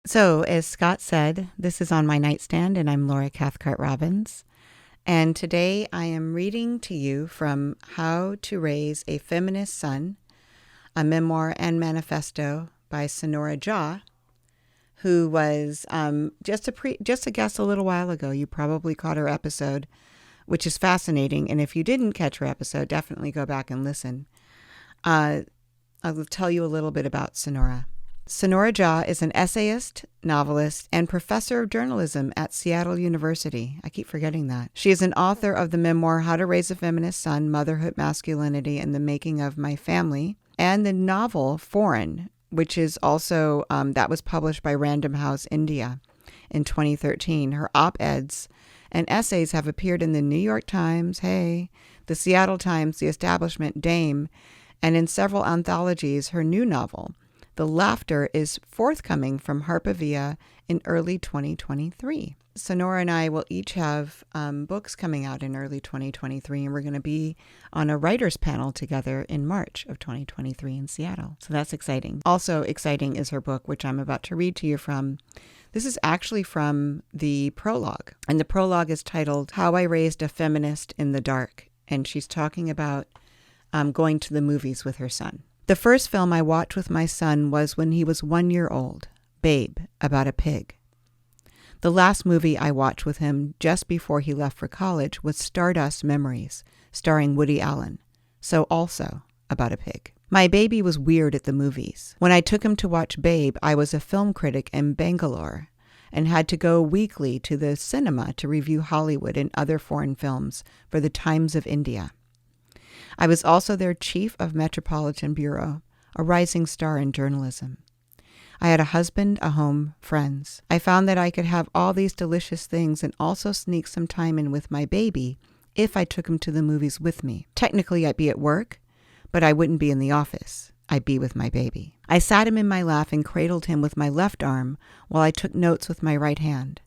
So, as Scott said, this is On My Nightstand, and I'm Laura Cathcart Robbins. And today I am reading to you from How to Raise a Feminist Son, a memoir and manifesto by SONORA JHA, who was just a guest a little while ago. You probably caught her episode, which is fascinating. And if you didn't catch her episode, definitely go back and listen. I'll tell you a little bit about SONORA. SONORA JHA is an essayist, novelist, and professor of journalism at Seattle University. I keep forgetting that. She is an author of the memoir How to Raise a Feminist Son, Motherhood, Masculinity, and the Making of My Family, and the novel Foreign, which is also, that was published by Random House India in 2013. Her op-eds and essays have appeared in the New York Times, the Seattle Times, The Establishment, Dame, and in several anthologies. Her new novel, The Laughter, is forthcoming from Harper Via in early 2023. SONORA and I will each have books coming out in early 2023, and we're going to be on a writer's panel together in March of 2023 in Seattle. So that's exciting. Also exciting is her book, which I'm about to read to you from. This is actually from the prologue, and the prologue is titled How I Raised a Feminist in the Dark, and she's talking about going to the movies with her son. The first film I watched with my son was when he was 1 year old, Babe, about a pig. The last movie I watched with him just before he left for college was Stardust Memories, starring Woody Allen, so also about a pig. My baby was weird at the movies. When I took him to watch Babe, I was a film critic in Bangalore and had to go weekly to the cinema to review Hollywood and other foreign films for the Times of India. I was also their chief of Metropolitan Bureau, a rising star in journalism. I had a husband, a home, friends. I found that I could have all these delicious things and also sneak some time in with my baby if I took him to the movies with me. Technically, I'd be at work, but I wouldn't be in the office. I'd be with my baby. I sat him in my lap and cradled him with my left arm while I took notes with my right hand.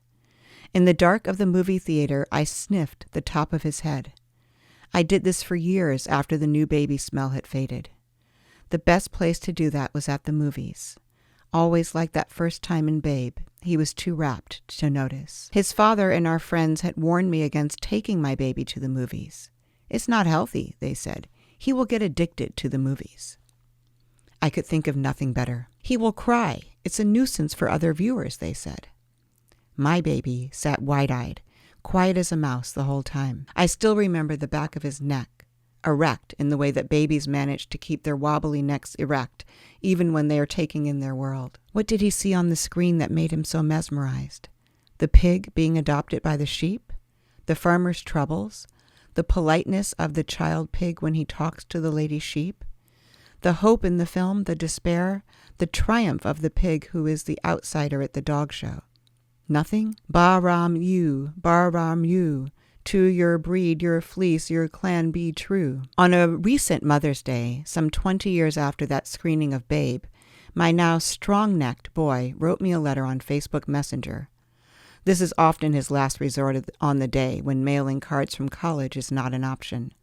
In the dark of the movie theater, I sniffed the top of his head. I did this for years after the new baby smell had faded. The best place to do that was at the movies. Always like that first time in Babe, he was too rapt to notice. His father and our friends had warned me against taking my baby to the movies. It's not healthy, they said. He will get addicted to the movies. I could think of nothing better. He will cry. It's a nuisance for other viewers, they said. My baby sat wide-eyed, quiet as a mouse the whole time. I still remember the back of his neck, erect in the way that babies manage to keep their wobbly necks erect, even when they are taking in their world. What did he see on the screen that made him so mesmerized? The pig being adopted by the sheep? The farmer's troubles? The politeness of the child pig when he talks to the lady sheep? The hope in the film, the despair, the triumph of the pig who is the outsider at the dog show? Nothing? Bar-ram you, to your breed, your fleece, your clan be true. On a recent Mother's Day, some 20 years after that screening of Babe, my now strong-necked boy wrote me a letter on Facebook Messenger. This is often his last resort on the day when mailing cards from college is not an option.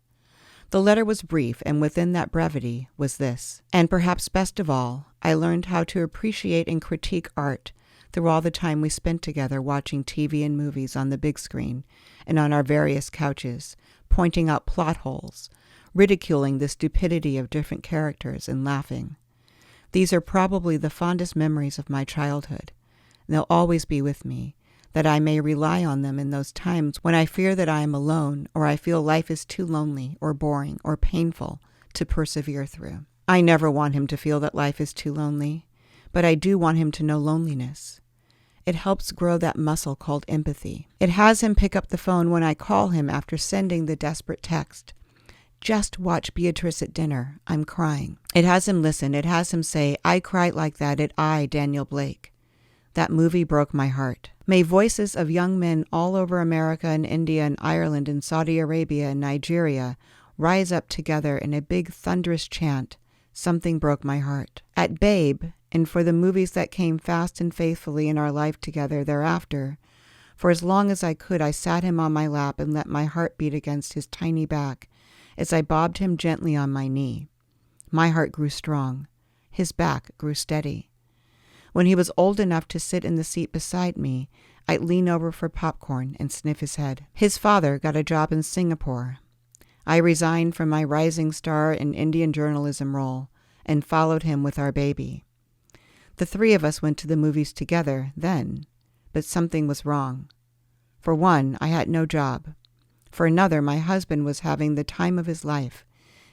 The letter was brief, and within that brevity was this. And perhaps best of all, I learned how to appreciate and critique art through all the time we spent together watching TV and movies on the big screen and on our various couches, pointing out plot holes, ridiculing the stupidity of different characters, and laughing. These are probably the fondest memories of my childhood. They'll always be with me, that I may rely on them in those times when I fear that I am alone, or I feel life is too lonely or boring or painful to persevere through. I never want him to feel that life is too lonely, but I do want him to know loneliness. It helps grow that muscle called empathy. It has him pick up the phone when I call him after sending the desperate text. Just watch Beatrice at dinner. I'm crying. It has him listen. It has him say, I cried like that at Daniel Blake. That movie broke my heart. May voices of young men all over America and India and Ireland and Saudi Arabia and Nigeria rise up together in a big thunderous chant. Something broke my heart. At Babe, and for the movies that came fast and faithfully in our life together thereafter, for as long as I could, I sat him on my lap and let my heart beat against his tiny back as I bobbed him gently on my knee. My heart grew strong. His back grew steady. When he was old enough to sit in the seat beside me, I'd lean over for popcorn and sniff his head. His father got a job in Singapore. I resigned from my rising star in Indian journalism role and followed him with our baby. The three of us went to the movies together then, but something was wrong. For one, I had no job. For another, my husband was having the time of his life,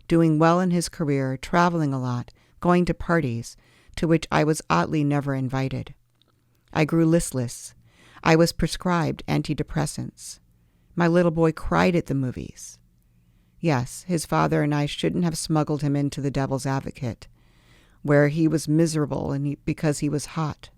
doing well in his career, traveling a lot, going to parties, to which I was oddly never invited. I grew listless. I was prescribed antidepressants. My little boy cried at the movies. Yes, his father and I shouldn't have smuggled him into the Devil's Advocate, where he was miserable because he was hot.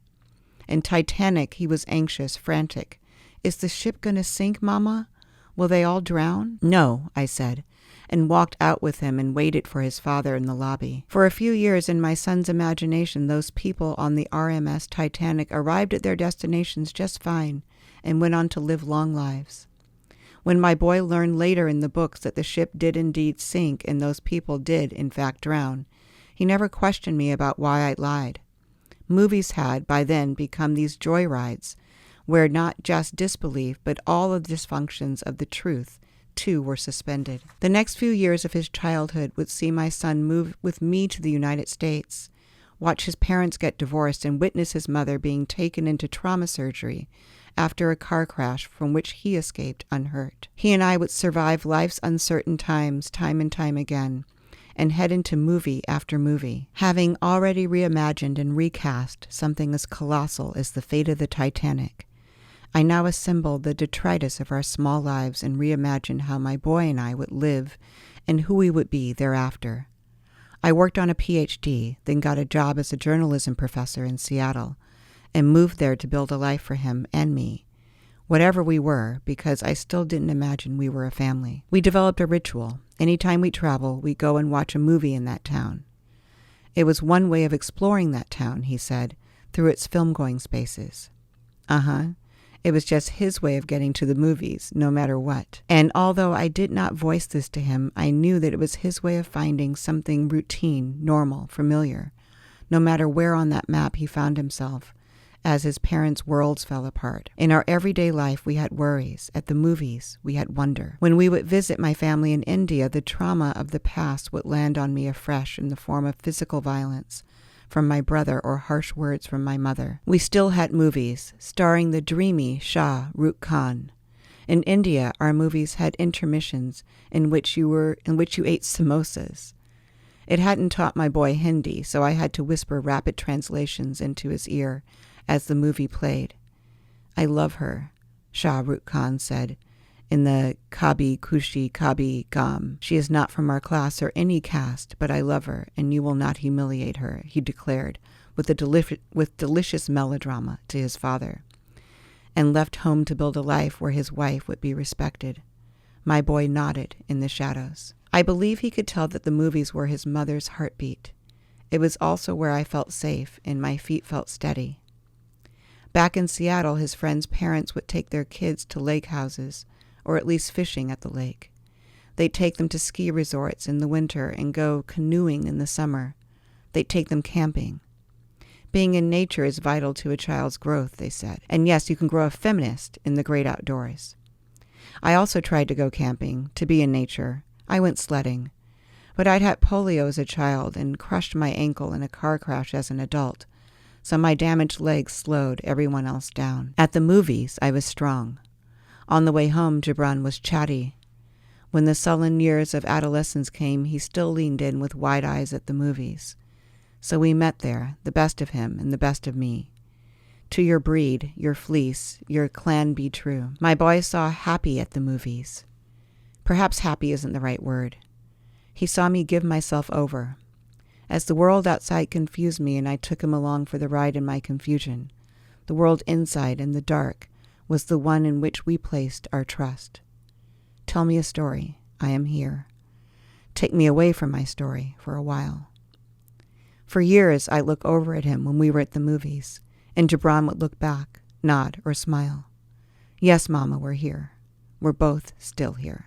In Titanic, he was anxious, frantic. Is the ship going to sink, Mama? Will they all drown? No, I said, and walked out with him and waited for his father in the lobby. For a few years in my son's imagination, those people on the RMS Titanic arrived at their destinations just fine and went on to live long lives. When my boy learned later in the books that the ship did indeed sink and those people did, in fact, drown, he never questioned me about why I lied. Movies had, by then, become these joyrides, where not just disbelief, but all of the dysfunctions of the truth, too, were suspended. The next few years of his childhood would see my son move with me to the United States, watch his parents get divorced, and witness his mother being taken into trauma surgery after a car crash from which he escaped unhurt. He and I would survive life's uncertain times time and time again, and head into movie after movie, having already reimagined and recast something as colossal as the fate of the Titanic. I now assembled the detritus of our small lives and reimagined how my boy and I would live and who we would be thereafter. I worked on a Ph.D., then got a job as a journalism professor in Seattle, and moved there to build a life for him and me, whatever we were, because I still didn't imagine we were a family. We developed a ritual. Anytime we travel, we go and watch a movie in that town. It was one way of exploring that town, he said, through its film-going spaces. It was just his way of getting to the movies, no matter what. And although I did not voice this to him, I knew that it was his way of finding something routine, normal, familiar, no matter where on that map he found himself, as his parents' worlds fell apart. In our everyday life, we had worries. At the movies, we had wonder. When we would visit my family in India, the trauma of the past would land on me afresh in the form of physical violence from my brother or harsh words from my mother. We still had movies, starring the dreamy Shah Rukh Khan. In India, our movies had intermissions in which you ate samosas. It hadn't taught my boy Hindi, so I had to whisper rapid translations into his ear as the movie played. I love her, Shah Rukh Khan said in the Kabhi Khushi Kabhi Gham. She is not from our class or any caste, but I love her, and you will not humiliate her, he declared with delicious melodrama to his father, and left home to build a life where his wife would be respected. My boy nodded in the shadows. I believe he could tell that the movies were his mother's heartbeat. It was also where I felt safe and my feet felt steady. Back in Seattle, his friends' parents would take their kids to lake houses, or at least fishing at the lake. They'd take them to ski resorts in the winter and go canoeing in the summer. They'd take them camping. Being in nature is vital to a child's growth, they said. And yes, you can grow a feminist in the great outdoors. I also tried to go camping, to be in nature. I went sledding. But I'd had polio as a child and crushed my ankle in a car crash as an adult, so my damaged legs slowed everyone else down. At the movies, I was strong. On the way home, Gibran was chatty. When the sullen years of adolescence came, he still leaned in with wide eyes at the movies. So we met there, the best of him and the best of me. To your breed, your fleece, your clan be true. My boy saw happy at the movies. Perhaps happy isn't the right word. He saw me give myself over. As the world outside confused me and I took him along for the ride in my confusion, the world inside in the dark was the one in which we placed our trust. Tell me a story. I am here. Take me away from my story for a while. For years, I'd look over at him when we were at the movies, and Gibran would look back, nod, or smile. Yes, Mama, we're here. We're both still here.